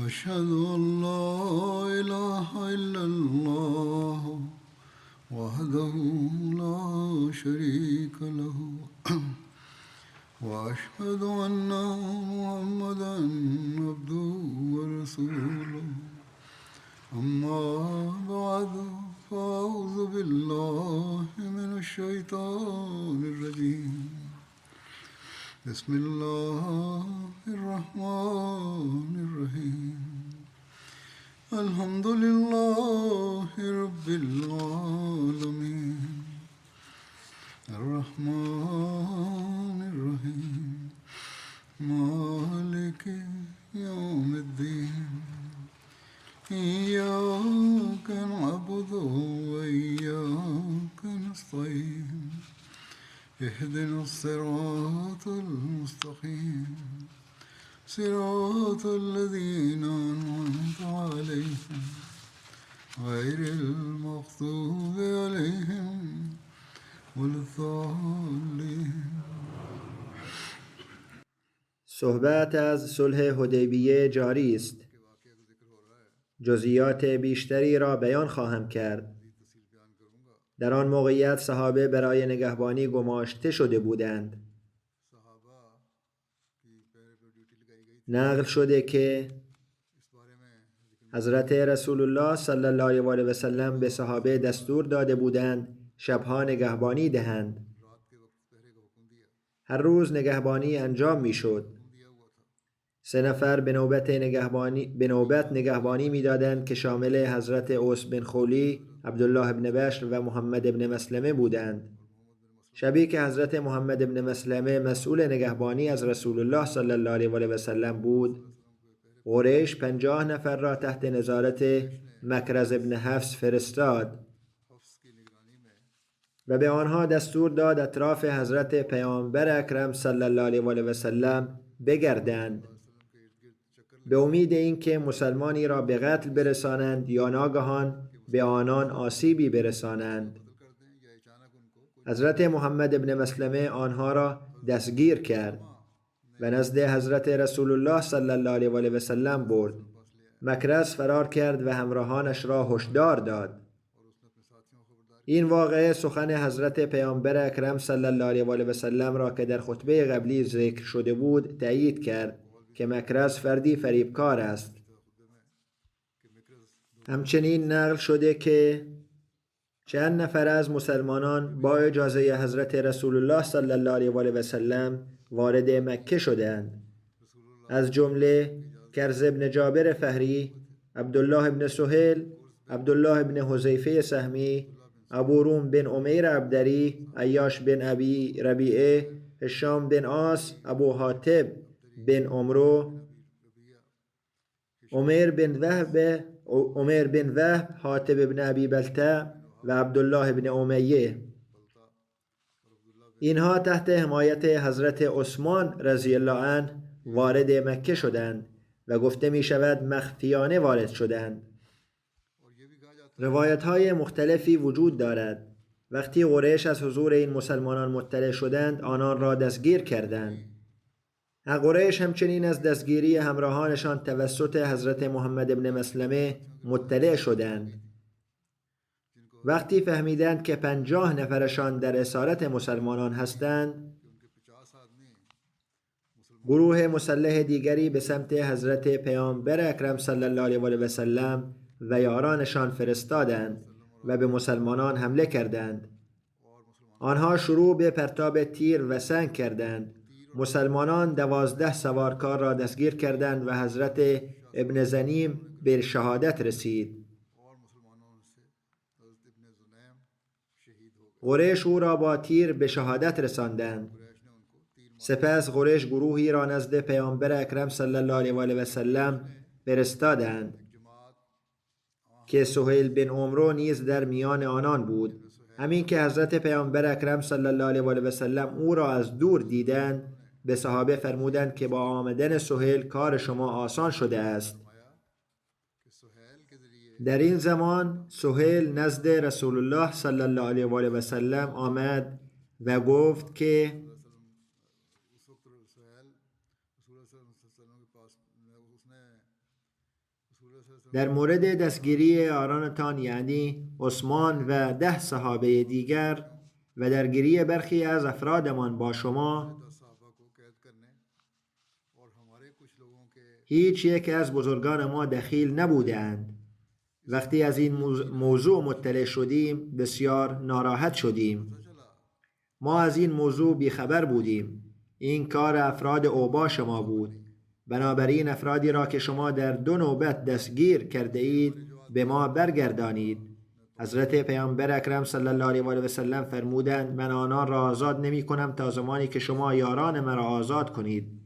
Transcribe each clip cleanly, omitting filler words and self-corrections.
أشهد أن لا إله إلا الله وحده لا شريك له وأشهد أن محمدا عبده ورسوله أما بعد فأعوذ بالله من الشيطان الرجيم بسم الله الرحمن الرحيم الحمد لله رب العالمين الرحمن الرحيم مالك يوم الدين إياك نعبد وإياك نستعين اهدنا الصراط المستقيم صراط الذين أنعمت عليهم غير المغضوب عليهم ولا الضالين. صحبت از صلح حدیبیه جاری است. جزئیات بیشتری را بیان خواهم کرد. در آن موقعیت صحابه برای نگهبانی گماشته شده بودند. نقل شده که حضرت رسول الله صلی الله علیه و سلم به صحابه دستور داده بودند شبها نگهبانی دهند. هر روز نگهبانی انجام می شد. 3 نفر به نوبت نگهبانی می دادند که شامل حضرت اوس بن خولی، عبدالله بن بشر و محمد بن مسلمه بودند. شبی که حضرت محمد بن مسلمه مسئول نگهبانی از رسول الله صلی الله علیه و سلم بود، قریش 50 نفر را تحت نظارت مکرز بن حفص فرستاد و به آنها دستور داد اطراف حضرت پیامبر اکرم صلی الله علیه و سلم بگردند به امید اینکه مسلمانی را به قتل برسانند یا ناگهان به آنان آسیبی برسانند. حضرت محمد بن مسلمه آنها را دستگیر کرد و نزد حضرت رسول الله صلی الله علیه و سلم برد. مکرز فرار کرد و همراهانش را هشدار داد. این واقعه سخن حضرت پیامبر اکرم صلی الله علیه و سلم را که در خطبه قبلی ذکر شده بود تأیید کرد که مکرز فردی فریبکار است. همچنین نقل شده که چند نفر از مسلمانان با اجازه حضرت رسول الله صلی الله علیه و سلم وارد مکه شدند. از جمله کرز بن جابر فهری، عبدالله بن سهیل، عبدالله بن حذیفه سهمی، ابو روم بن امیر عبدری، عیاش بن ابی ربیعه، هشام بن عاص، ابو حاتب بن عمرو، عمر بن وهب، حاتب بن ابی بلتع و عبدالله بن امیه. اینها تحت حمایت حضرت عثمان رضی الله عنه وارد مکه شدند و گفته می شود مخفیانه وارد شدند. روایت های مختلفی وجود دارد. وقتی قریش از حضور این مسلمانان مطلع شدند آنان را دستگیر کردند. قریش همچنین از دستگیری همراهانشان توسط حضرت محمد بن مسلمه مطلع شدند. وقتی فهمیدند که 50 نفرشان در اسارت مسلمانان هستند، گروه مسلح دیگری به سمت حضرت پیامبر اکرم صلی الله علیه و سلم و یارانشان فرستادند و به مسلمانان حمله کردند. آنها شروع به پرتاب تیر و سنگ کردند. مسلمانان 12 سوارکار را دستگیر کردند و حضرت ابن زنیم به شهادت رسید. قریش او را با تیر به شهادت رساندند. سپس قریش گروهی را نزد پیامبر اکرم صلی الله علیه و سلم فرستادند که سهیل بن عمرو نیز در میان آنان بود. همین که حضرت پیامبر اکرم صلی الله علیه و سلم او را از دور دیدند به صحابه فرمودند که با آمدن سهیل کار شما آسان شده است. در این زمان سهیل نزد رسول الله صلی الله علیه و سلم آمد و گفت که در مورد دستگیری یارانتان یعنی عثمان و 10 صحابه دیگر و درگیری برخی از افرادمان با شما، هیچ یک از بزرگان ما دخیل نبودند. وقتی از این موضوع مطلع شدیم بسیار ناراحت شدیم. ما از این موضوع بیخبر بودیم. این کار افراد اوباش ما بود. بنابراین افرادی را که شما در 2 نوبت دستگیر کرده اید به ما برگردانید. حضرت پیامبر اکرم صلی الله علیه و آله و سلم فرمودند من آنان را آزاد نمی کنم تا زمانی که شما یاران مرا آزاد کنید.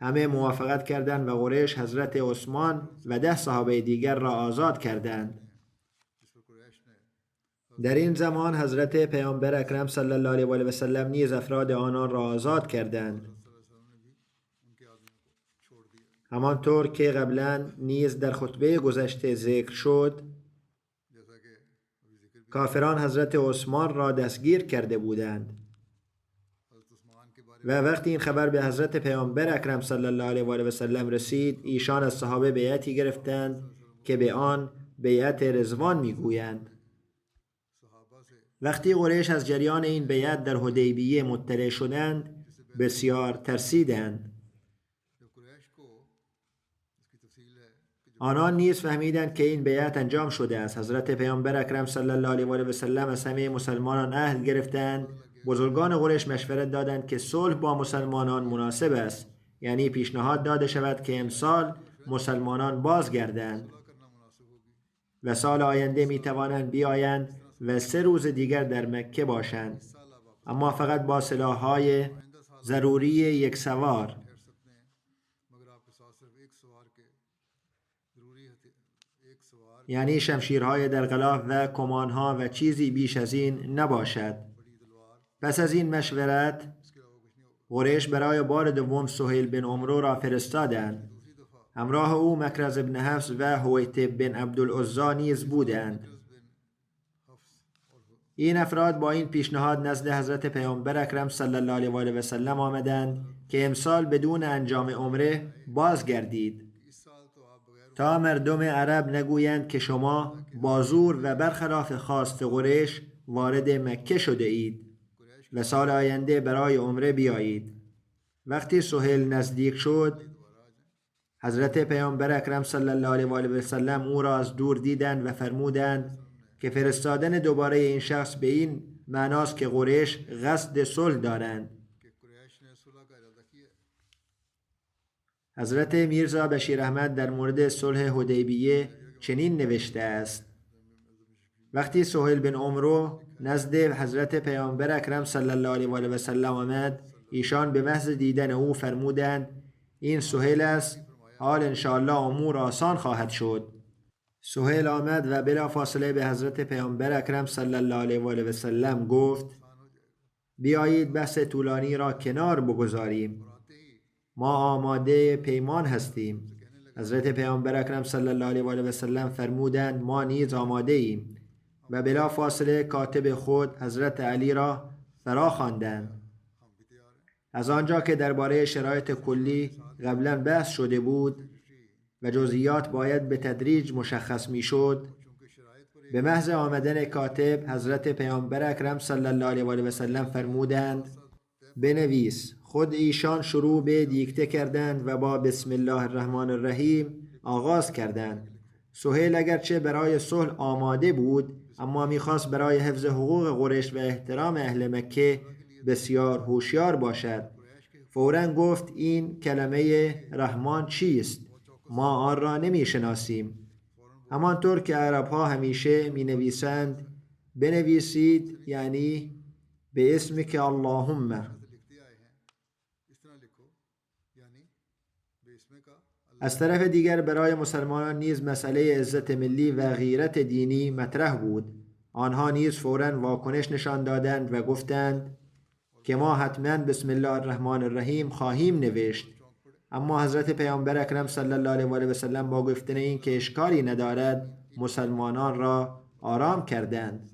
همه موافقت کردند و قریش حضرت عثمان و 10 صحابه دیگر را آزاد کردند. در این زمان حضرت پیامبر اکرم صلی الله علیه و آله و سلم نیز افراد آنان را آزاد کردند. همانطور که قبلا نیز در خطبه گذشته ذکر شد، کافران حضرت عثمان را دستگیر کرده بودند و وقتی این خبر به حضرت پیامبر اکرم صلی الله علیه و آله و سلم رسید، ایشان از صحابه بیعتی گرفتند که به آن بیعت رضوان میگویند. وقتی قریش از جریان این بیعت در حدیبیه مطلع شدند بسیار ترسیدند. آنان نیز فهمیدند که این بیعت انجام شده است. حضرت پیامبر اکرم صلی الله علیه و آله و سلم از همه مسلمانان عهد گرفتند. بزرگان قریش مشورت دادند که صلح با مسلمانان مناسب است، یعنی پیشنهاد داده شود که امسال مسلمانان بازگردند و سال آینده می توانند بیایند و 3 روز دیگر در مکه باشند، اما فقط با سلاح‌های ضروری یک سوار. یعنی شمشیرهای در غلاف و کمانها و چیزی بیش از این نباشد. پس از این مشورت قریش برای بار دوم سهیل بن عمرو را فرستادند. همراه او مکرز بن حفص و حویتب بن عبدالعزا نیز بودند. این افراد با این پیشنهاد نزد حضرت پیامبر اکرم صلی الله علیه و آله و سلم آمدند که امسال بدون انجام عمره بازگردید تا مردم عرب نگویند که شما با زور و برخلاف خواست قریش وارد مکه شده اید و سال آینده برای عمره بیایید. وقتی سهیل نزدیک شد، حضرت پیامبر اکرم صلی الله علیه و آله و سلم او را از دور دیدند و فرمودند که فرستادن دوباره این شخص به این معناست که قریش قصد صلح دارند. حضرت میرزا بشیر احمد در مورد صلح حدیبیه چنین نوشته است: وقتی سهیل بن عمرو نزد حضرت پیامبر اکرم صلی الله علیه و آله و سلم آمد، ایشان به محض دیدن او فرمودند این سهیل است، حال انشاءالله امور آسان خواهد شد. سهیل آمد و بلا فاصله به حضرت پیامبر اکرم صلی الله علیه و آله و سلم گفت بیایید بحث طولانی را کنار بگذاریم، ما آماده پیمان هستیم. حضرت پیامبر اکرم صلی الله علیه و آله و سلم فرمودند ما نیز آماده ایم و بلا فاصله کاتب خود حضرت علی را فرا خواندند. از آنجا که درباره شرایط کلی قبلا بحث شده بود و جزئیات باید به تدریج مشخص می شد، به محض آمدن کاتب حضرت پیامبر اکرم صلی الله علیه و آله و سلم فرمودند بنویس. خود ایشان شروع به دیکته کردند و با بسم الله الرحمن الرحیم آغاز کردند. سهیل اگرچه برای صلح آماده بود، اما میخواست برای حفظ حقوق قریش و احترام اهل مکه بسیار هوشیار باشد. فوراً گفت این کلمه رحمان چیست؟ ما آن را نمی شناسیم. همانطور که عرب ها همیشه می نویسند بنویسید، یعنی به اسم که اللهم. از طرف دیگر برای مسلمانان نیز مسئله عزت ملی و غیرت دینی مطرح بود. آنها نیز فوراً واکنش نشان دادند و گفتند که ما حتماً بسم الله الرحمن الرحیم خواهیم نوشت. اما حضرت پیامبر اکرم صلی الله علیه و آله و سلم با گفتن این که اشکالی ندارد مسلمانان را آرام کردند.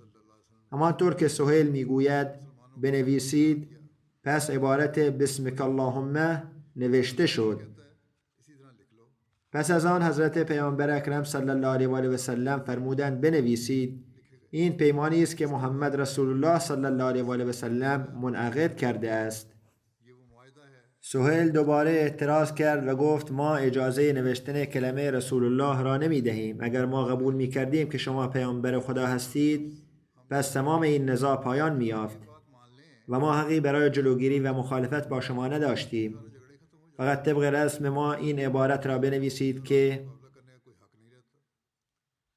همانطور که سهیل میگوید بنویسید، پس عبارت بسمک اللهم نوشته شد. پس از آن حضرت پیامبر اکرم صلی الله علیه و آله و سلم فرمودند بنویسید این پیمانی است که محمد رسول الله صلی الله علیه و آله و سلم منعقد کرده است. سهیل دوباره اعتراض کرد و گفت ما اجازه نوشتن کلمه رسول الله را نمی دهیم. اگر ما قبول می کردیم که شما پیامبر خدا هستید پس تمام این نزاع پایان می یافت و ما حقی برای جلوگیری و مخالفت با شما نداشتیم. فقط طبق رسم ما این عبارت را بنویسید که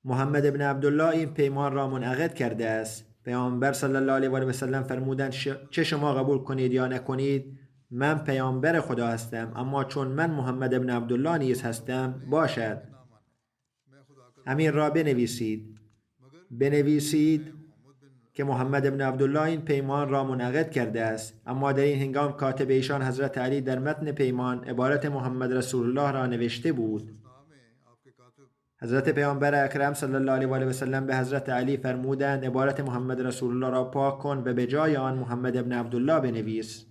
محمد ابن عبدالله این پیمان را منعقد کرده است. پیامبر صلی الله علیه و آله و سلم فرمودند چه شما قبول کنید یا نکنید من پیامبر خدا هستم، اما چون من محمد ابن عبدالله نیز هستم باشد. همین را بنویسید که محمد ابن عبدالله این پیمان را منعقد کرده است. اما در این هنگام کاتب ایشان حضرت علی در متن پیمان عبارت محمد رسول الله را نوشته بود. حضرت پیامبر اکرم صلی الله علیه و آله و سلم به حضرت علی فرمودند عبارت محمد رسول الله را پاک کن و به جای آن محمد ابن عبدالله بنویس.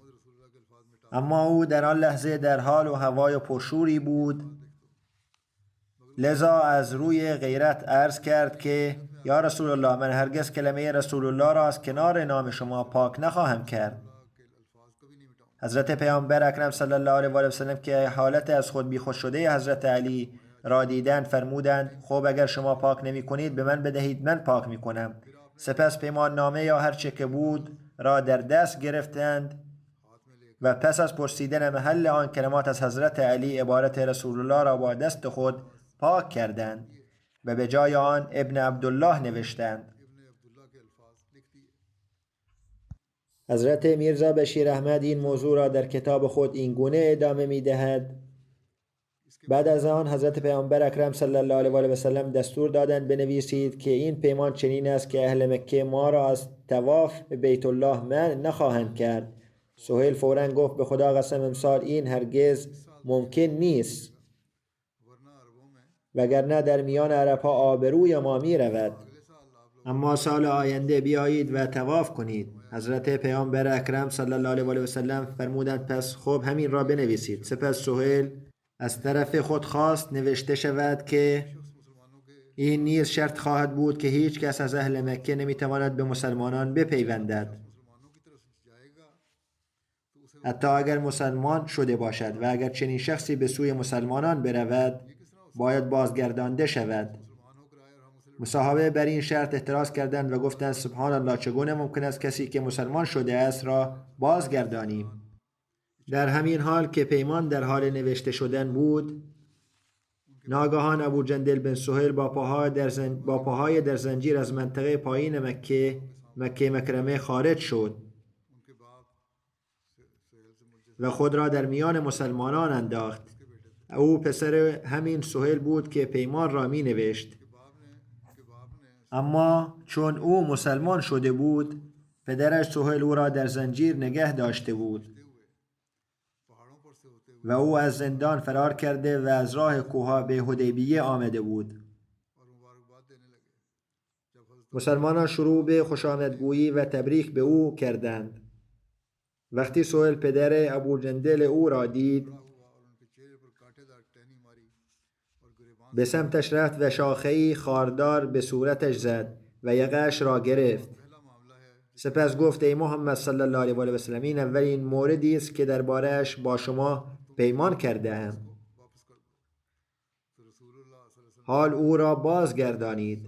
اما او در آن لحظه در حال و هوای پرشوری بود، لذا از روی غیرت عرض کرد که یا رسول الله من هرگز کلمه رسول الله را از کنار نام شما پاک نخواهم کرد. حضرت پیامبر اکرم صلی الله علیه و آله و سلم که حالت از خود بیخود شده حضرت علی را دیدند فرمودند خب اگر شما پاک نمی کنید به من بدهید من پاک می کنم. سپس پیمان نامه یا هر چه که بود را در دست گرفتند و پس از پرسیدن محل آن کلمات از حضرت علی عبارت رسول الله را با دست خود پاک کردند و به جای آن ابن عبدالله نوشتند. حضرت میرزا بشیر احمد این موضوع را در کتاب خود این گونه ادامه می دهد. بعد از آن حضرت پیامبر اکرم صلی الله علیه و آله و سلم دستور دادند بنویسید که این پیمان چنین است که اهل مکه ما را از طواف بیت الله منع نخواهند کرد. سهیل فوراً گفت به خدا قسم امسال این هرگز ممکن نیست وگرنه در میان عرب‌ها آبروی ما می رود. اما سال آینده بیایید و طواف کنید. حضرت پیامبر اکرم صلی الله علیه و آله و سلم فرمودند پس خب همین را بنویسید. سپس سهیل از طرف خود خواست نوشته شود که این نیز شرط خواهد بود که هیچ کس از اهل مکه نمیتواند به مسلمانان بپیوندد حتی اگر مسلمان شده باشد و اگر چنین شخصی به سوی مسلمانان برود باید بازگردانده شود. مصاحبه بر این شرط اعتراض کردند و گفتند سبحان الله چگونه ممکن است کسی که مسلمان شده است را بازگردانیم؟ در همین حال که پیمان در حال نوشته شدن بود ناگهان ابو جندل بن سهیل با پاهای در زنجیر از منطقه پایین مکه مکرمه خارج شد و خود را در میان مسلمانان انداخت. او پسر همین سهیل بود که پیمان را می نوشت. اما چون او مسلمان شده بود پدرش سهیل او را در زنجیر نگه داشته بود و او از زندان فرار کرده و از راه کوها به حدیبیه آمده بود. مسلمانان شروع به خوشامدگویی و تبریک به او کردند. وقتی سهیل پدر ابو جندل او را دید به سمتش رفت و شاخه‌ای خاردار به صورتش زد و یقه‌اش را گرفت. سپس گفت ای محمد صلی الله علیه و آله و سلم این اولین موردی است که درباره‌اش با شما پیمان کرده‌ام. حال او را بازگردانید.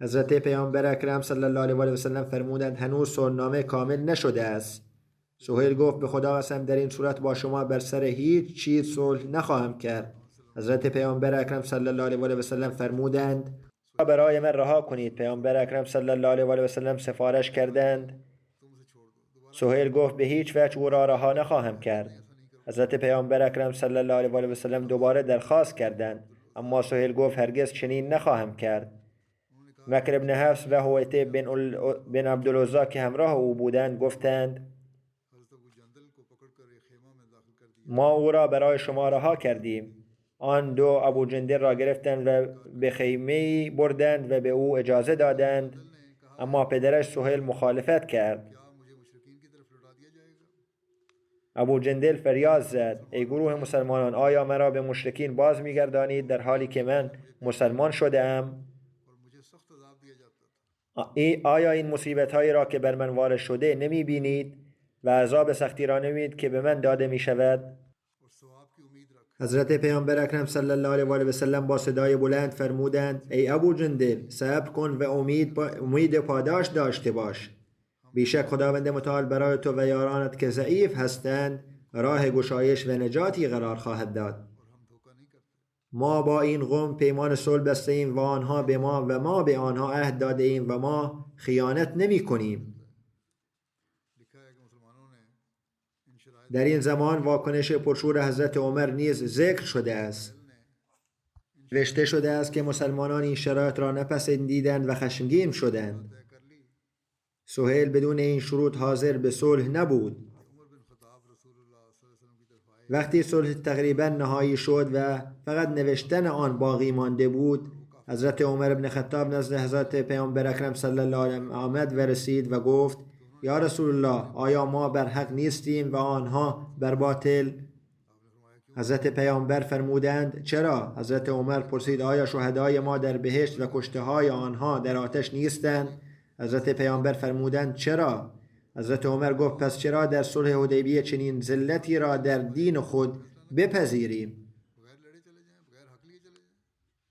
حضرت پیامبر اکرم صلی الله علیه و آله و سلم فرمودند هنوز صلح‌نامه کامل نشده است. سهیل گفت به خدا قسم در این صورت با شما بر سر هیچ چیز صلح نخواهم کرد. حضرت پیامبر اکرم صلی الله علیه و آله و سلم فرمودند برای من رها کنید. پیامبر اکرم صلی الله علیه و آله و سلم سفارش کردند. سهیل گفت به هیچ وجه او را رها نخواهم کرد. حضرت پیامبر اکرم صلی الله علیه و آله و سلم دوباره درخواست کردند اما سهیل گفت هرگز چنین نخواهم کرد. مکر ابن حفص و هویته بن عبدالعزا که همراه او بودند گفتند ما او را برای شما رها کردیم. آن دو ابو جندل را گرفتند و به خیمه بردند و به او اجازه دادند اما پدرش سهیل مخالفت کرد. ابو جندل فریاد زد: ای گروه مسلمانان، آیا مرا به مشرکین باز میگردانید در حالی که من مسلمان شده ام؟ آیا این مصیبت هایی را که بر من وارد شده نمی بینید و عذاب سختی را نمید که به من داده می شود؟ حضرت پیامبر اکرم صلی الله علیه و آله و سلم با صدای بلند فرمودند: ای ابو جندل، صبر کن و امید پاداش داشته باش. بیشک خداوند متعال برای تو و یارانت که ضعیف هستند راه گشایش و نجاتی قرار خواهد داد. ما با این قوم پیمان صلح بسته ایم و آنها به ما و ما به آنها عهد داده ایم و ما خیانت نمی کنیم. در این زمان واکنش پرشور حضرت عمر نیز ذکر شده است. نوشته شده است که مسلمانان این شرایط را نپسندیدند و خشمگین شدند. سهیل بدون این شروط حاضر به صلح نبود. وقتی صلح تقریبا نهایی شد و فقط نوشتن آن باقی مانده بود، حضرت عمر بن خطاب نزد حضرت پیامبر اکرم صلی الله علیه و آمد و رسید و گفت: یا رسول الله، آیا ما بر حق نیستیم و آنها بر باطل؟ حضرت پیامبر فرمودند: چرا؟ حضرت عمر پرسید: آیا شهدای ما در بهشت و کشته های آنها در آتش نیستند؟ حضرت پیامبر فرمودند: چرا؟ حضرت عمر گفت: پس چرا در صلح حدیبیه چنین ذلتی را در دین خود بپذیریم؟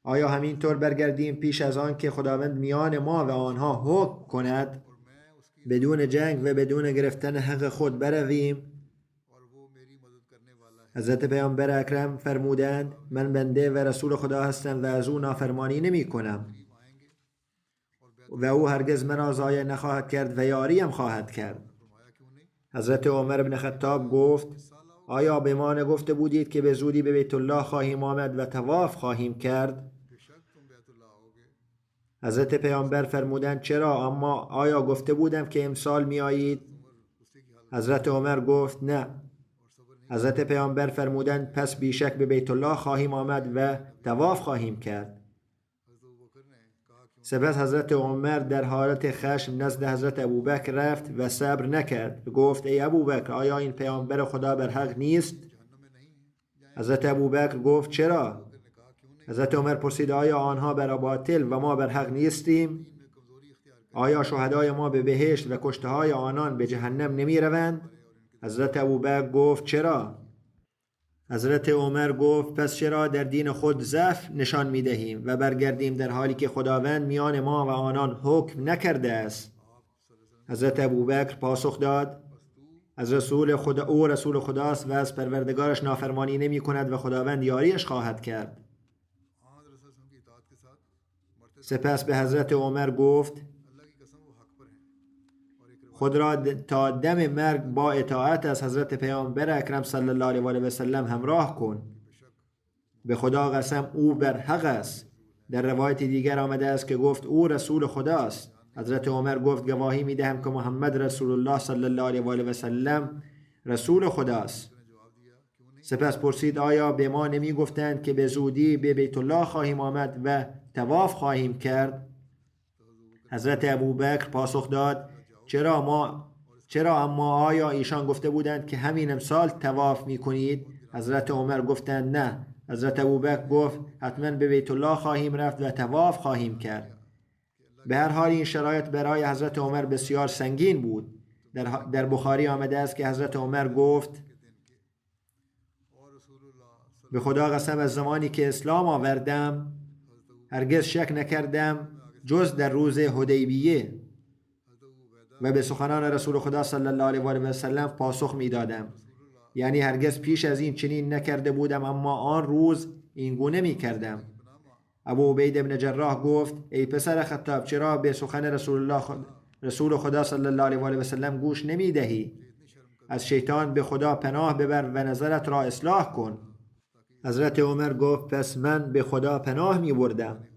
آیا همینطور برگردیم پیش از آن که خداوند میان ما و آنها حکم کند بدون جنگ و بدون گرفتن حق خود برویم؟ حضرت پیامبر اکرم فرمودند: من بنده و رسول خدا هستم و از او نافرمانی نمی کنم و او هرگز مرا ضایع نخواهد کرد و یاریم خواهد کرد. حضرت عمر بن خطاب گفت: آیا به ما نگفته بودید که به زودی به بیت الله خواهیم آمد و طواف خواهیم کرد؟ حضرت پیامبر فرمودند: چرا؟ اما آیا گفته بودم که امسال می آیید؟ حضرت عمر گفت: نه. حضرت پیامبر فرمودند: پس بیشک به بیت الله خواهیم آمد و طواف خواهیم کرد. سپس حضرت عمر در حالت خشم نزد حضرت ابوبکر رفت و صبر نکرد. گفت: ای ابوبکر، آیا این پیامبر خدا بر حق نیست؟ حضرت ابوبکر گفت: چرا؟ حضرت عمر پرسید: آیا آنها بر باطل و ما بر حق نیستیم؟ آیا شهدای ما به بهشت و کشته های آنان به جهنم نمی روند؟ حضرت ابوبکر گفت: چرا؟ حضرت عمر گفت: پس چرا در دین خود ضعف نشان می دهیم و برگردیم در حالی که خداوند میان ما و آنان حکم نکرده است؟ حضرت ابوبکر پاسخ داد: از رسول خداست و از پروردگارش نافرمانی نمی کند و خداوند یاریش خواهد کرد. سپس به حضرت عمر گفت: خود را تا دم مرگ با اطاعت از حضرت پیامبر اکرم صلی الله علیه و آله و سلم همراه کن. به خدا قسم او بر حق است. در روایت دیگر آمده است که گفت او رسول خداست. حضرت عمر گفت: گواهی می دهم که محمد رسول الله صلی الله علیه و آله و سلم رسول خداست. سپس پرسید: آیا به ما نمی گفتند که به زودی به بیت الله خواهیم آمد و طواف خواهیم کرد؟ حضرت ابوبکر پاسخ داد: چرا اما آیا ایشان گفته بودند که همین امسال طواف می کنید؟ حضرت عمر گفتند: نه. حضرت ابوبکر گفت: حتما به بیت الله خواهیم رفت و طواف خواهیم کرد. به هر حال این شرایط برای حضرت عمر بسیار سنگین بود. در بخاری آمده است که حضرت عمر گفت: به خدا قسم از زمانی که اسلام آوردم هرگز شک نکردم جز در روز حدیبیه و به سخنان رسول خدا صلی الله علیه و آله و سلم پاسخ می دادم. یعنی هرگز پیش از این چنین نکرده بودم، اما آن روز این گونه می کردم. ابو عبید بن جراح گفت: ای پسر خطاب، چرا به سخن رسول خدا صلی الله علیه و آله و سلم گوش نمی دهی؟ از شیطان به خدا پناه ببر و نظرت را اصلاح کن. حضرت عمر گفت: پس من به خدا پناه می بردم.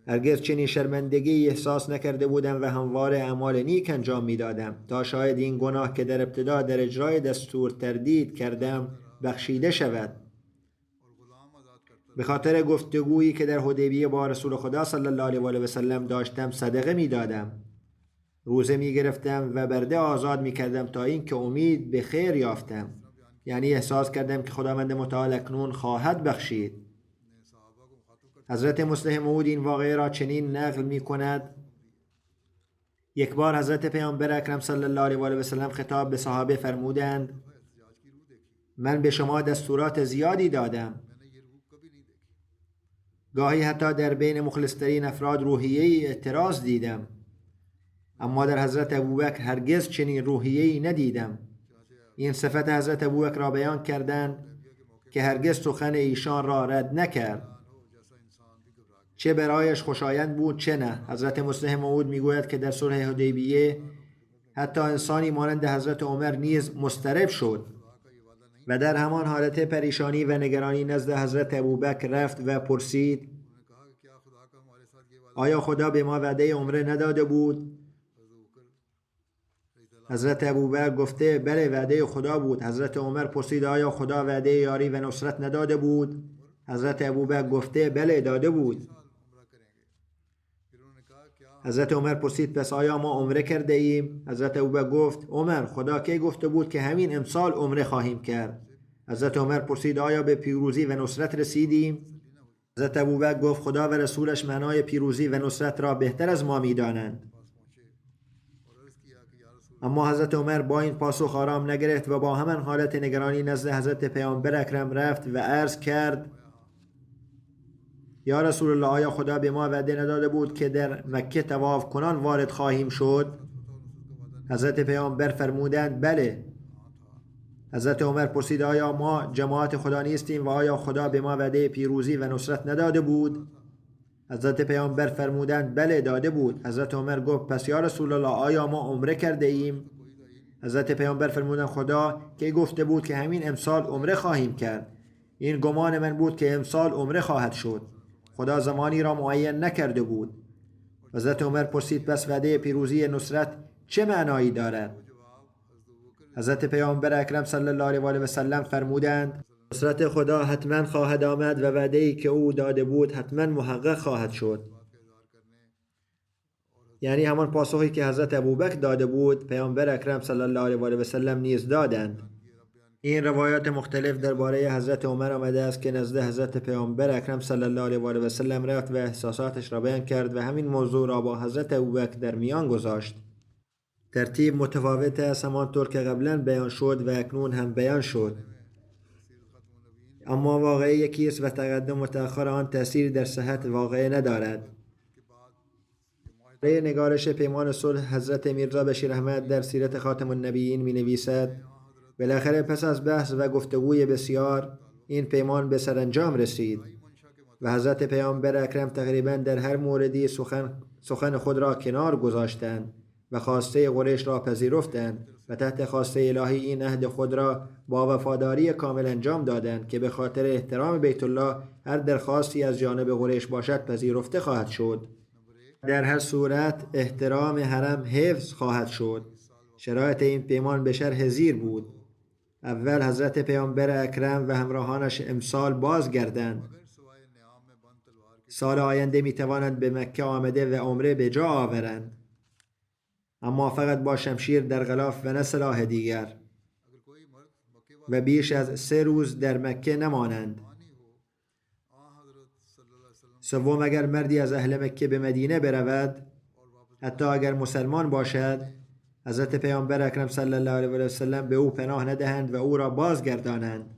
هرگز چنین شرمندگی احساس نکرده بودم و همواره اعمال نیک انجام می دادم تا شاید این گناه که در ابتدا در اجرای دستور تردید کردم بخشیده شود. به خاطر گفتگویی که در حدیبیه با رسول خدا صلی الله علیه و آله و سلم داشتم صدقه می دادم روزه می گرفتم و برده آزاد می کردم تا این که امید به خیر یافتم، یعنی احساس کردم که خداوند متعال اکنون خواهد بخشید. حضرت مسلم موعود این واقعه را چنین نقل می کند: یک بار حضرت پیامبر اکرم صلی الله علیه و آله و سلم خطاب به صحابه فرمودند: من به شما دستورات زیادی دادم. گاهی حتی در بین مخلص‌ترین افراد روحیه‌ای اعتراض دیدم، اما در حضرت ابوبکر هرگز چنین روحیه‌ای ندیدم. این صفت حضرت ابوبکر را بیان کردند که هرگز سخن ایشان را رد نکرد، چه برایش خوشایند بود چه نه. حضرت مسلم موعود میگوید که در صلح حدیبیه حتی انسانی مانند حضرت عمر نیز مضطرب شد و در همان حالت پریشانی و نگرانی نزد حضرت ابوبکر رفت و پرسید: آیا خدا به ما وعده عمره نداده بود؟ حضرت ابوبکر گفته: بله، وعده خدا بود. حضرت عمر پرسید: آیا خدا وعده یاری و نصرت نداده بود؟ حضرت ابوبکر گفته: بله، داده بود. حضرت عمر پرسید: پس آیا ما عمره کرده ایم؟ حضرت ابوبکر گفت: عمر، خدا کی گفته بود که همین امسال عمره خواهیم کرد؟ حضرت عمر پرسید: آیا به پیروزی و نصرت رسیدیم؟ حضرت ابوبکر گفت: خدا و رسولش معنای پیروزی و نصرت را بهتر از ما می‌دانند. اما حضرت عمر با این پاسخ آرام نگرفت و با همان حالت نگرانی نزد حضرت پیامبر اکرم رفت و عرض کرد: یا رسول الله، آیا خدا به ما وعده نداده بود که در مکه طواف کنان وارد خواهیم شد؟ حضرت پیامبر فرمودند: بله. حضرت عمر پرسید: آیا ما جماعت خدا نیستیم و آیا خدا به ما وعده پیروزی و نصرت نداده بود؟ حضرت پیامبر فرمودند: بله، داده بود. حضرت عمر گفت: پس یا رسول الله، آیا ما عمره کرده ایم؟ حضرت پیامبر فرمودند: خدا که گفته بود که همین امسال عمره خواهیم کرد. این گمان من بود که امسال عمره خواهد شد. خدا زمانی را معین نکرده بود. حضرت عمر پرسید: پس وعده پیروزی نصرت چه معنایی دارد؟ حضرت پیامبر اکرم صلی الله علیه و آله و سلم فرمودند: نصرت خدا حتما خواهد آمد و وعده‌ای که او داده بود حتما محقق خواهد شد. یعنی همان پاسخی که حضرت ابوبکر داده بود، پیامبر اکرم صلی الله علیه و آله و سلم نیز دادند. این روایات مختلف درباره حضرت عمر آمده است که نزد حضرت پیامبر اکرم صلی الله علیه و آله و سلم رفت و احساساتش را بیان کرد و همین موضوع را با حضرت ابوبکر در میان گذاشت. ترتیب متفاوت است، همانطور که قبلا بیان شد و اکنون هم بیان شد، اما واقعه یکی است و تقدم و تأخر آن تأثیر در صحت واقعه ندارد. برای نگارش پیمان صلح حضرت میرزا بشیر احمد در سیرت خاتم النبیین می نویسد: بالاخره پس از بحث و گفتگوی بسیار این پیمان به سرانجام رسید و حضرت پیامبر اکرم تقریبا در هر موردی سخن خود را کنار گذاشتند و خواسته قریش را پذیرفتند و تحت خواسته الهی این عهد خود را با وفاداری کامل انجام دادند که به خاطر احترام بیت الله هر درخواستی از جانب قریش باشد پذیرفته خواهد شد. در هر صورت احترام حرم حفظ خواهد شد. شرایط این پیمان به شرح زیر بود: اول حضرت پیامبر اکرم و همراهانش امسال بازگردند. سال آینده می توانند به مکه آمده و عمره به جا آورند، اما فقط با شمشیر در غلاف و نه سلاح دیگر، و بیش از 3 روز در مکه نمانند. سوم، اگر مردی از اهل مکه به مدینه برود، حتی اگر مسلمان باشد، حضرت پیامبر اکرم صلی الله علیه و سلم به او پناه ندهند و او را بازگردانند،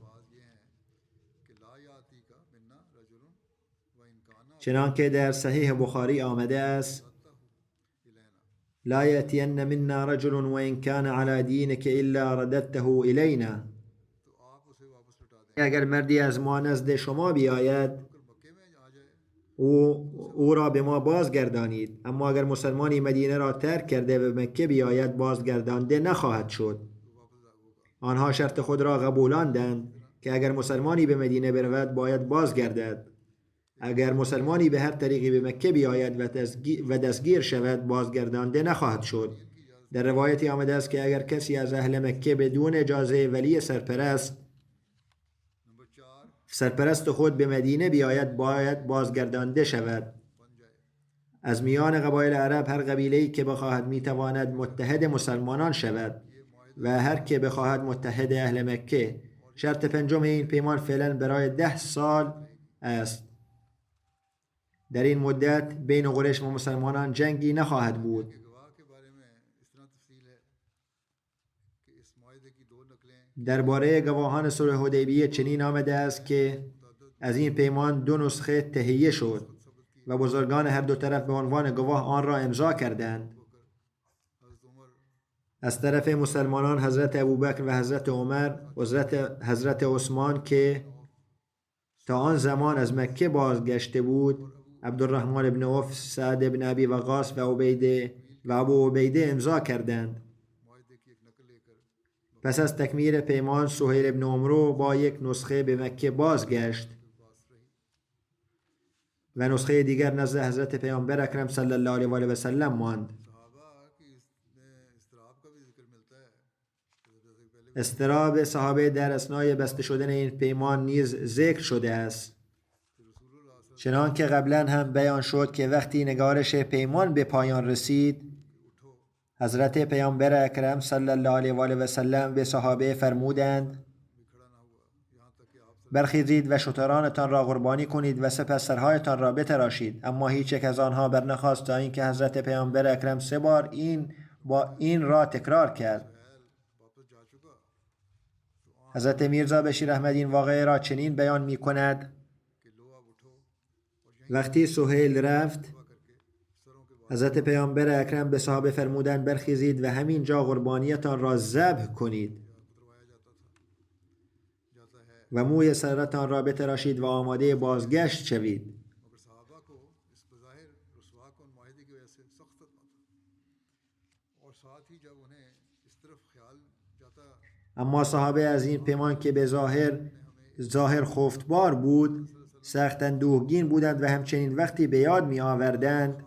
چنانکه در صحیح بخاری آمده است: لا یأتین منا رجل وإن كان على دینک الا رددته الینا. اگر مردی از ما نزد شما بیاید، او را به ما بازگردانید، اما اگر مسلمانی مدینه را ترک کرده و مکه بیاید بازگردانده نخواهد شد. آنها شرط خود را قبولاندند که اگر مسلمانی به مدینه برود باید بازگردد. اگر مسلمانی به هر طریقی به مکه بیاید و دستگیر شود بازگردانده نخواهد شد. در روایتی آمده است که اگر کسی از اهل مکه بدون اجازه ولی سرپرست خود به مدینه بیاید باید بازگردانده شود. از میان قبایل عرب هر قبیله‌ای که بخواهد میتواند متحد مسلمانان شود و هر که بخواهد متحد اهل مکه. شرط پنجم این پیمان فعلا برای 10 سال است. در این مدت بین قریش و مسلمانان جنگی نخواهد بود. درباره گواهان صلح حدیبیه چنین آمده است که از این پیمان 2 نسخه تهیه شد و بزرگان هر دو طرف به عنوان گواه آن را امضا کردند. از طرف مسلمانان حضرت ابوبکر و حضرت عمر و حضرت عثمان که تا آن زمان از مکه بازگشته بود، عبدالرحمن بن عوف، سعد بن ابی وقاص و ابو عبیده امضا کردند. پس از تکمیل پیمان سهیل بن عمرو با 1 نسخه به مکه بازگشت و نسخه دیگر نزد حضرت پیامبر اکرم صلی الله علیه و آله و سلم ماند. اضطراب صحابه در اثنای بسته شدن این پیمان نیز ذکر شده است. چنان که قبلا هم بیان شد که وقتی نگارش پیمان به پایان رسید، حضرت پیامبر اکرم صلی الله علیه و آله و سلم به صحابه فرمودند: برخیزید و شترانتان را قربانی کنید و سپس سرهایتان را بتراشید. اما هیچ یک از آنها برنخواست تا اینکه حضرت پیامبر اکرم 3 بار این را تکرار کرد. حضرت میرزا بشیر احمد این واقعه را چنین بیان می کند: وقتی سهیل رفت، حضرت پیامبر اکرم به صحابه فرمودند برخیزید و همین جا قربانیتان را ذبح کنید و موی سرتان را بتراشید و آماده بازگشت شوید. اما صحابه از این پیمان که به ظاهر خفتبار بود سخت اندوهگین بودند و همچنین وقتی به یاد می آوردند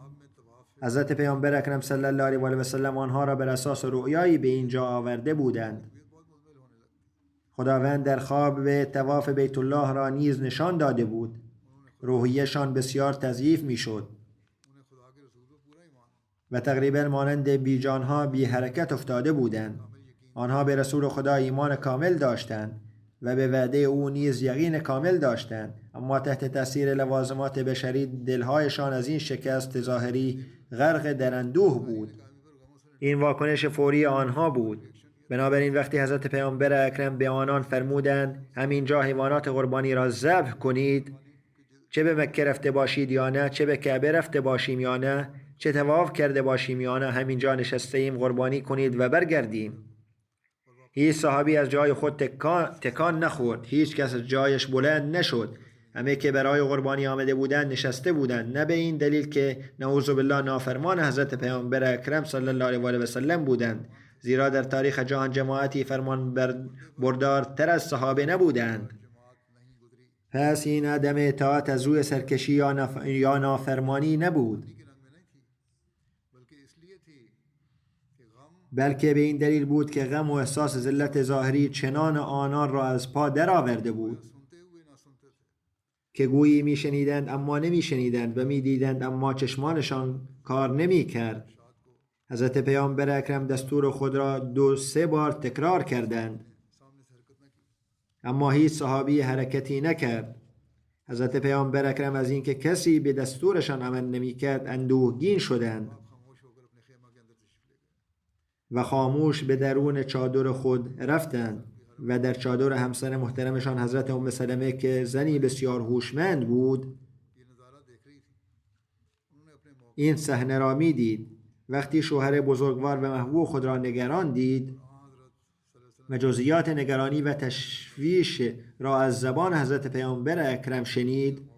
حضرت پیامبر اکرم صلی الله علیه و آله و سلم آنها را بر اساس رؤیایی به اینجا آورده بودند. خداوند در خواب به طواف بیت الله را نیز نشان داده بود. روحیشان بسیار تضعیف می شد و تقریبا مانند بیجانها بی حرکت افتاده بودند. آنها به رسول خدا ایمان کامل داشتند و به وعده او نیز یقین کامل داشتند، اما تحت تاثیر لوازمات بشری دلهایشان از این شکست ظاهری غرق در اندوه بود. این واکنش فوری آنها بود. بنابراین وقتی حضرت پیامبر اکرم به آنان فرمودند همینجا حیوانات قربانی را ذبح کنید، چه به مکه رفته باشید یا نه، چه به کعبه رفته باشیم یا نه، چه طواف کرده باشیم یا نه، همینجا نشسته ایم، قربانی کنید و برگردیم. هیچ صحابی از جای خود تکان نخورد. هیچ کس از جایش بلند نشد. همه که برای قربانی آمده بودند نشسته بودند، نه به این دلیل که نعوذ بالله نافرمان حضرت پیامبر اکرم صلی الله علیه و آله و سلم بودند، زیرا در تاریخ جهان جماعتی فرمان بردارتر از صحابه نبودند. پس این عدم اطاعت از روی سرکشی یا نافرمانی نبود، بلکه به این دلیل بود که غم و احساس ذلت ظاهری چنان آنان را از پا درآورده بود که گویی میشنیدند اما نمیشنیدند و میدیدند اما چشمانشان کار نمیکرد. حضرت پیامبر اکرم دستور خود را 2-3 بار تکرار کردند، اما هیچ صحابی حرکتی نکرد. حضرت پیامبر اکرم از اینکه کسی به دستورشان عمل نمیکرد اندوهگین شدند و خاموش به درون چادر خود رفتند و در چادر همسر محترمشان حضرت ام سلمه که زنی بسیار هوشمند بود این صحنه را میدید. وقتی شوهر بزرگوار و محبوب خود را نگران دید و جزئیات نگرانی و تشویش را از زبان حضرت پیامبر اکرم شنید،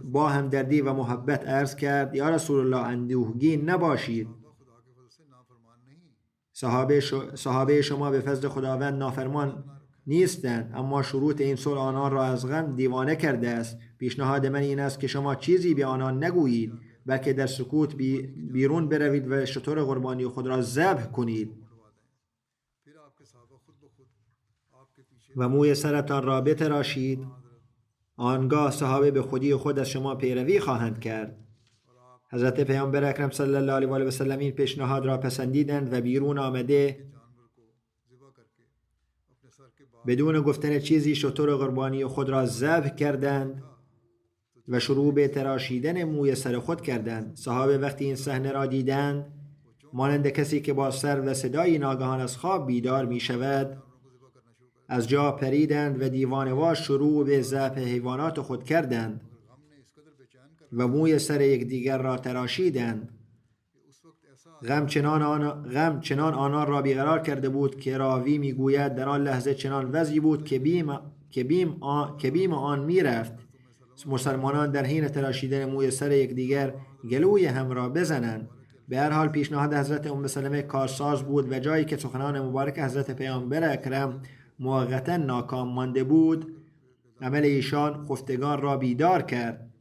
با همدردی و محبت عرض کرد: یا رسول الله، اندوهگین نباشید. صحابه شما به فضل خداوند نافرمان نیستند، اما شروط این صلح آنان را از غم دیوانه کرده است. پیشنهاد من این است که شما چیزی به آنان نگویید، بلکه در سکوت بیرون بروید و شتر قربانی خود را ذبح کنید و موی سرتان را بتراشید آنگاه صحابه به خودی خود از شما پیروی خواهند کرد. حضرت پیامبر اکرم صلی الله علیه و آله و سلم این پیشنهاد را پسندیدند و بیرون آمده بدون گفتن چیزی شتر قربانی خود را ذبح کردند و شروع به تراشیدن موی سر خود کردند. صحابه وقتی این صحنه را دیدند مانند کسی که با سر و صدای ناگهان از خواب بیدار می شود از جا پریدند و دیوانه‌وار شروع به ذبح حیوانات خود کردند و موی سر یکدیگر را تراشیدند. غم چنان آنان را بیقرار کرده بود که راوی میگوید در آن لحظه چنان وضعی بود که بیم آن میرفت مسلمانان در حین تراشیدن موی سر یکدیگر گلوی هم را بزنند. به هر حال پیشنهاد حضرت ام سلمه کارساز بود و جایی که سخنان مبارک حضرت پیامبر اکرم موقتا ناکام مانده بود عمل ایشان خفتگان را بیدار کرد.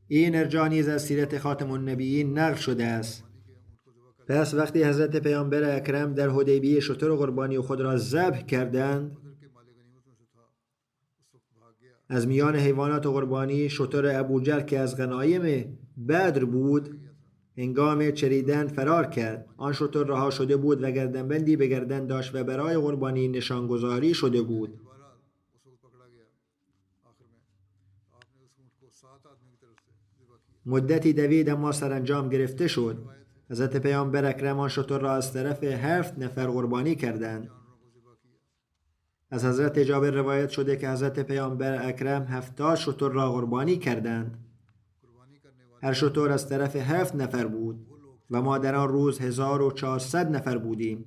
این ارجاع نیز از سیرت خاتم النبیین نقل شده است. پس وقتی حضرت پیامبر اکرم در حدیبیه شتر قربانی خود را ذبح کردند از میان حیوانات قربانی شتر ابوجهل که از غنایم بدر بود هنگام چریدن فرار کرد. آن شتر رها شده بود و گردنبندی به گردن داشت و برای قربانی نشانگذاری شده بود. مدتی دوید اما سرانجام گرفته شد. حضرت پیامبر اکرم آن شتر را از طرف 7 نفر قربانی کردند. از حضرت جابر روایت شده که حضرت پیامبر اکرم 70 شتر را قربانی کردند. هر شتر از طرف 7 نفر بود و ما در آن روز 1400 نفر بودیم.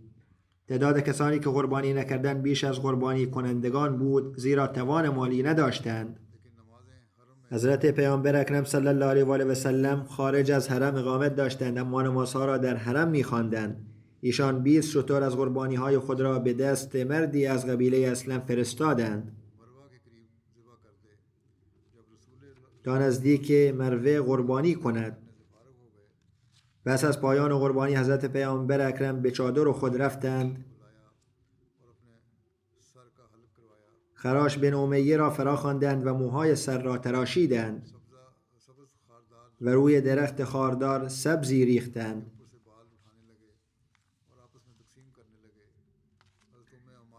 تعداد کسانی که قربانی نکردند بیش از قربانی کنندگان بود زیرا توان مالی نداشتند. حضرت پیامبر اکرم صلی الله علیه و آله و سلم خارج از حرم اقامت داشتند اما نمازها را در حرم می‌خواندند. ایشان 20 شتر از قربانی‌های خود را به دست مردی از قبیله اسلم فرستادند تا نزدیک مروه قربانی کند. پس از پایان قربانی حضرت پیامبر اکرم به چادر خود رفتند، خراش بن امیه را فرا خواندند و موهای سر را تراشیدند و روی درخت خاردار سبزی ریختند.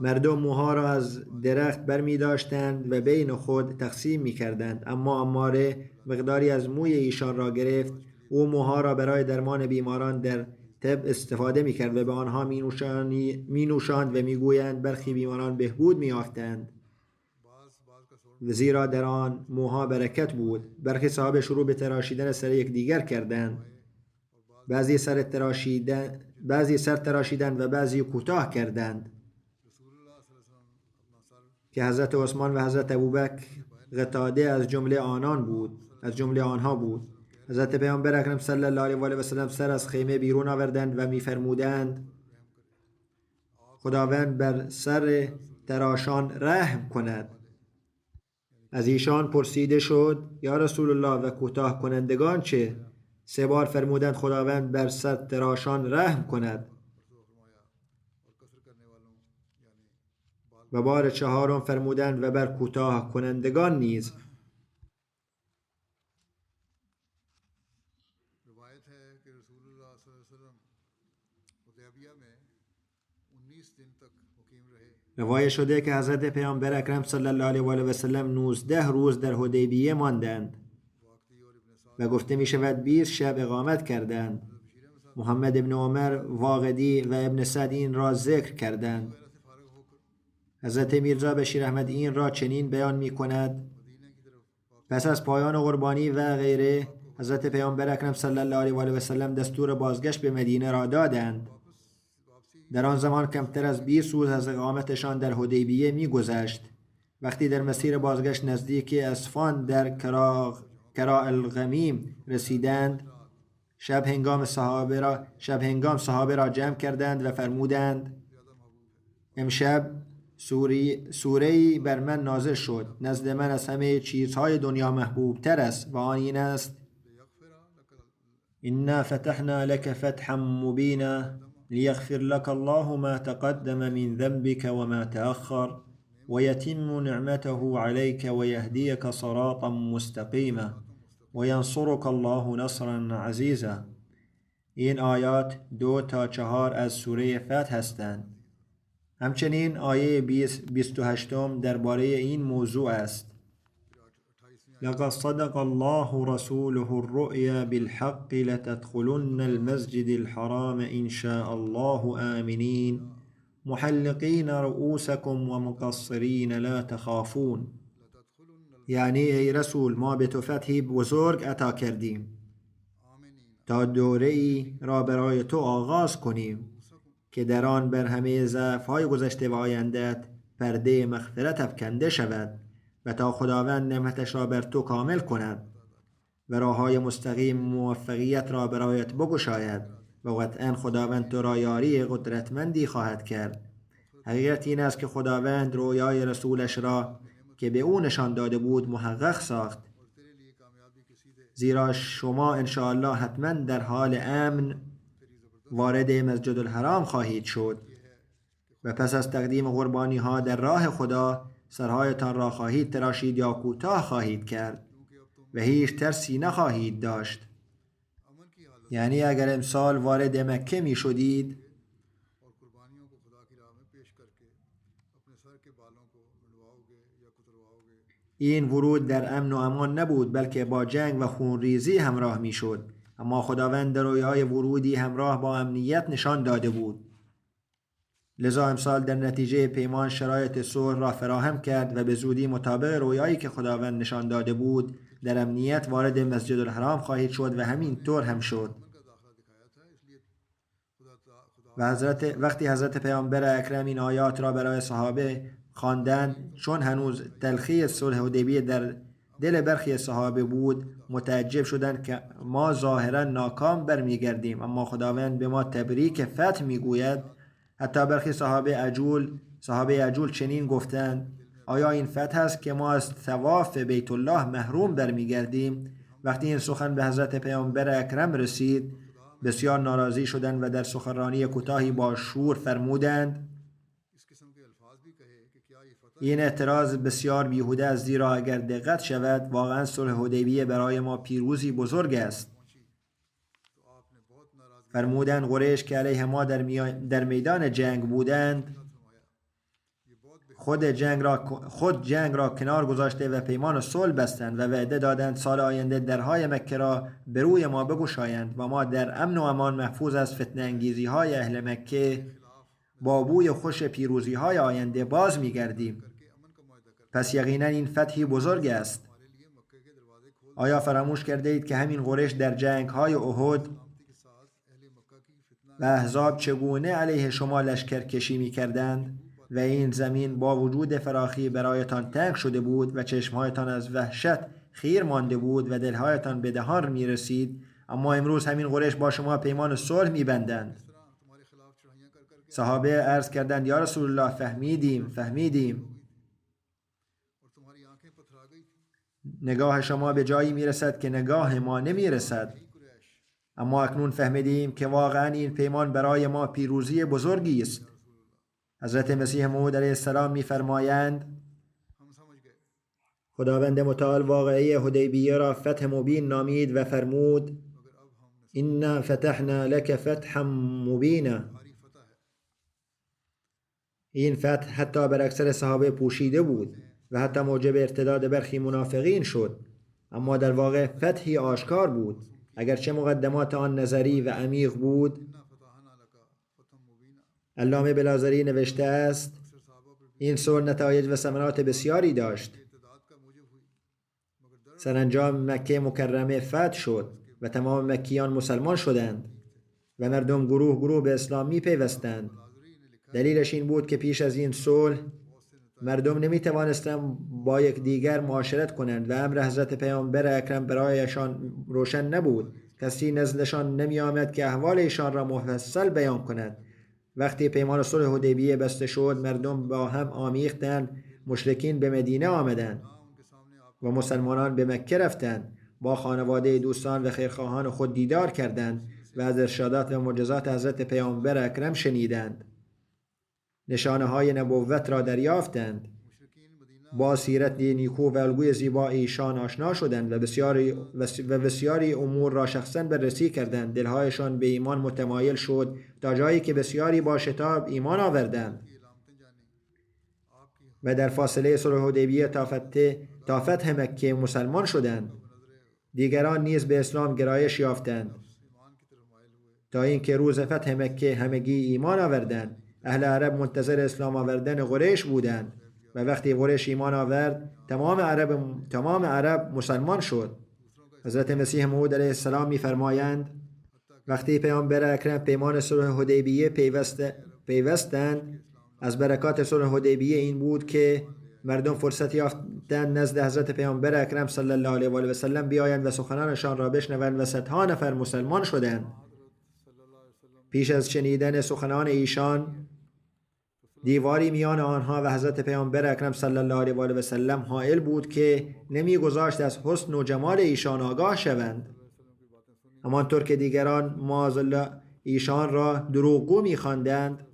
مردم موها را از درخت برمی داشتند و بین خود تقسیم می کردند، اما عماره مقداری از موی ایشان را گرفت. او موها را برای درمان بیماران در طب استفاده می کرد و به آنها می نوشاند و می گویند برخی بیماران بهبود می یافتند زیرا در آن موها برکت بود. برخی صحابه شروع به تراشیدن سر یکدیگر کردند. بعضی سر تراشیدند و بعضی کوتاه کردند که حضرت عثمان و حضرت ابوبکر قتاده از جمله آنها بود. حضرت پیامبر اکرم صلی الله علیه و آله و سلم سر از خیمه بیرون آوردند و می‌فرمودند خداوند بر سر تراشان رحم کند. از ایشان پرسیده شد یا رسول الله و کوتاه کنندگان چه؟ 3 بار فرمودند خداوند بر سر تراشان رحم کند. و بار 4 فرمودند و بر کوتاه کنندگان نیز. روایت شده که حضرت پیامبر اکرم صلی الله علیه و آله و سلم 19 روز در حدیبیه ماندند و گفته می شود 20 شب اقامت کردند. محمد ابن عمر واقدی و ابن سعد این را ذکر کردند. حضرت میرزا بشیر احمد این را چنین بیان می کند: پس از پایان قربانی و غیره حضرت پیامبر اکرم صلی الله علیه و آله و سلم دستور بازگشت به مدینه را دادند. در آن زمان کمتر از 20 روز از اقامتشان در حدیبیه می گذشت. وقتی در مسیر بازگشت نزدیک اصفان در کراء الغمیم رسیدند، شب هنگام صحابه را جمع کردند و فرمودند امشب سوره‌ای بر من نازل شد، نزد من از همه چیزهای دنیا محبوب تر است و آن این است: انا فتحنا لك فتحا مبینا ليغفر لك الله ما تقدم من ذنبك وما تأخر ويتم نعمته عليك ويهديك صراطا مستقيما وینصرک الله نصرا عزیزا. این آیات 2 تا 4 از سوره فتح هستند. همچنین آیه 28 درباره این موضوع است. لقد صدق الله رسوله الرؤيا بالحق لتدخلن المسجد الحرام إن شاء الله آمنين محلقين رؤوسكم ومقصرين لا تخافون. یعنی ای رسول ما به تو فتحی بزرگ عطا کردیم تا دوره‌ای را برای تو آغاز کنیم که در آن بر همه ضعف‌های گذشته و آینده‌ات پرده مغفرت افکنده شود و تا خداوند نعمتش را بر تو کامل کند و راه‌های مستقیم موفقیت را برایت بگشاید و قطعاً خداوند تو را یاری قدرتمندی خواهد کرد. حقیقت این است که خداوند رویای رسولش را که به او نشان داده بود محقق ساخت، زیرا شما انشاءالله حتما در حال امن وارد مسجد الحرام خواهید شد و پس از تقدیم قربانی ها در راه خدا سرهایتان را خواهید تراشید یا کوتاه خواهید کرد و هیچ ترسی نخواهید داشت. یعنی اگر امسال وارد مکه می شدید این ورود در امن و امان نبود بلکه با جنگ و خونریزی همراه می شد، اما خداوند در رویای ورودی همراه با امنیت نشان داده بود. لذا امسال در نتیجه پیمان شرایط صلح را فراهم کرد و به زودی مطابق رویایی که خداوند نشان داده بود در امنیت وارد مسجد الحرام خواهید شد و همین طور هم شد. و وقتی حضرت پیامبر اکرم این آیات را برای صحابه خواندند، چون هنوز تلخی صلح حدیبیه در دل برخی صحابه بود، متعجب شدند که ما ظاهرا ناکام برمیگردیم اما خداوند به ما تبریک فتح میگوید. حتی برخی صحابه عجول چنین گفتند: آیا این فتح است که ما از طواف بیت الله محروم برمیگردیم؟ وقتی این سخن به حضرت پیامبر اکرم رسید بسیار ناراضی شدند و در سخنرانی کوتاهی با شور فرمودند: این اعتراض بسیار بیهوده است، زیرا اگر دقت شود واقعا صلح حدیبیه برای ما پیروزی بزرگ است. فرمودند قریش که علیه ما در میدان جنگ بودند خود جنگ را کنار گذاشته و پیمان صلح بستند و وعده دادند سال آینده درهای مکه را به روی ما بگشایند و ما در امن و امان محفوظ از فتنه انگیزی های اهل مکه با بوی خوش پیروزی های آینده باز میگردیم. پس یقینا این فتحی بزرگ است. آیا فراموش کرده اید که همین قریش در جنگ های احد و احزاب چگونه علیه شما لشکر کشی می کردند و این زمین با وجود فراخی برایتان تنگ شده بود و چشمهایتان از وحشت خیر مانده بود و دلهایتان به دهان می رسید، اما امروز همین قریش با شما پیمان صلح می بندند. صحابه عرض کردند: یا رسول الله فهمیدیم. نگاه شما به جایی می رسد که نگاه ما نمی رسد، اما اکنون فهمیدیم که واقعا این پیمان برای ما پیروزی بزرگی است. حضرت مسیح موعود علیه السلام می فرمایند: خداوند متعال واقعه حدیبیه را فتح مبین نامید و فرمود: انا فتحنا لك فتحا مبینا. این فتح حتی بر اکثر صحابه پوشیده بود و حتی موجب ارتداد برخی منافقین شد، اما در واقع فتحی آشکار بود، اگرچه مقدمات آن نظری و عمیق بود. علامه بلازری نوشته است: این صلح نتایج و ثمرات بسیاری داشت. سرانجام مکه مکرمه فتح شد و تمام مکیان مسلمان شدند و مردم گروه به اسلام می پیوستند. دلیلش این بود که پیش از این صلح مردم نمی توانستند با یکدیگر معاشرت کنند و امر حضرت پیامبر اکرم برایشان روشن نبود. کسی نزدشان نمی آمد که احوال ایشان را مفصل بیان کند. وقتی پیمان صلح حدیبیه بسته شد مردم با هم آمیختند. مشرکین به مدینه آمدند و مسلمانان به مکه رفتند، با خانواده دوستان و خیرخواهان خود دیدار کردند و از ارشادات و معجزات حضرت پیامبر اکرم شنیدند، نشانه های نبوت را دریافتند، با سیرت نیکو و الگوی زیبا ایشان آشنا شدند و بسیاری امور را شخصا بررسی کردند. دلهایشان به ایمان متمایل شد تا جایی که بسیاری با شتاب ایمان آوردند و در فاصله صلح حدیبیه تا فتح مکه مسلمان شدند. دیگران نیز به اسلام گرایش یافتند تا اینکه روز فتح مکه همگی ایمان آوردند. اهل عرب منتظر اسلام آوردن قریش بودند و وقتی قریش ایمان آورد تمام عرب مسلمان شد. حضرت مسیح موعود علیه السلام می‌فرمایند وقتی پیامبر اکرم پیمان صلح حدیبیه پیوستند، از برکات صلح حدیبیه این بود که مردم فرصت یافتند نزد حضرت پیامبر اکرم صلی الله علیه و سلم بیایند و سخنانشان را بشنوند و صدها نفر مسلمان شدند. پیش از شنیدن سخنان ایشان دیواری میان آنها و حضرت پیامبر اکرم صلی الله علیه و سلم حائل بود که نمیگذاشت از حسن و جمال ایشان آگاه شوند. همانطور که دیگران معاذالله ایشان را دروغگو می‌خواندند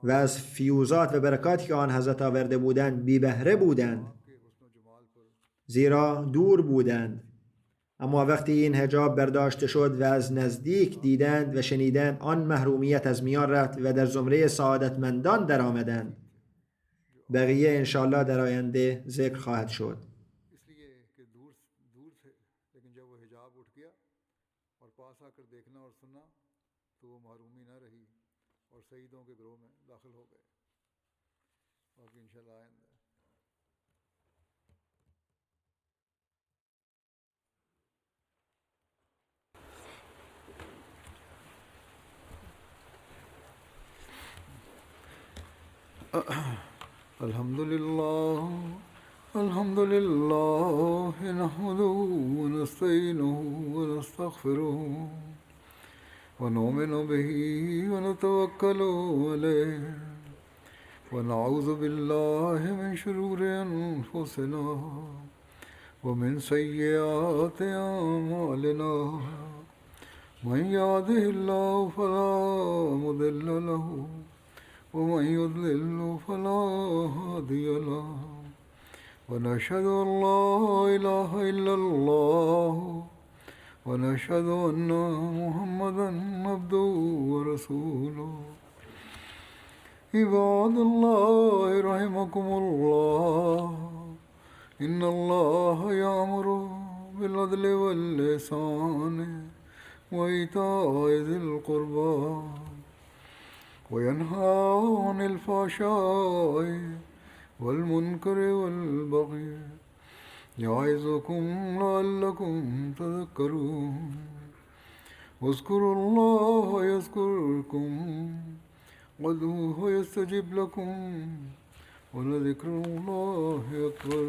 و از فیوزات و برکاتی که آن حضرت آورده بودند بی بهره بودند، زیرا دور بودند. اما وقتی این حجاب برداشته شد و از نزدیک دیدند و شنیدند، آن محرومیت از میان رفت و در زمره سعادتمندان در آمدند. بقیه انشاءالله در آینده ذکر خواهد شد. الحمد لله نحمده ونستعينه ونستغفره ونؤمن به ونتوكل عليه ونعوذ بالله من شرور أنفسنا ومن سيئات أعمالنا من يهده الله فلا مضل له ومن يضلل فلا هادي له ونشهد أن لا إله إلا الله ونشهد أن محمدا عبده ورسوله عباد الله رحمكم الله إن الله يأمر بالعدل والإحسان وإيتاء ذي القربى وينهى عن الفحشاء والمنكر والبغي يعظكم لعلكم تذكرون واذكروا الله يذكركم وادعوه يستجب لكم ولذكر الله أكبر.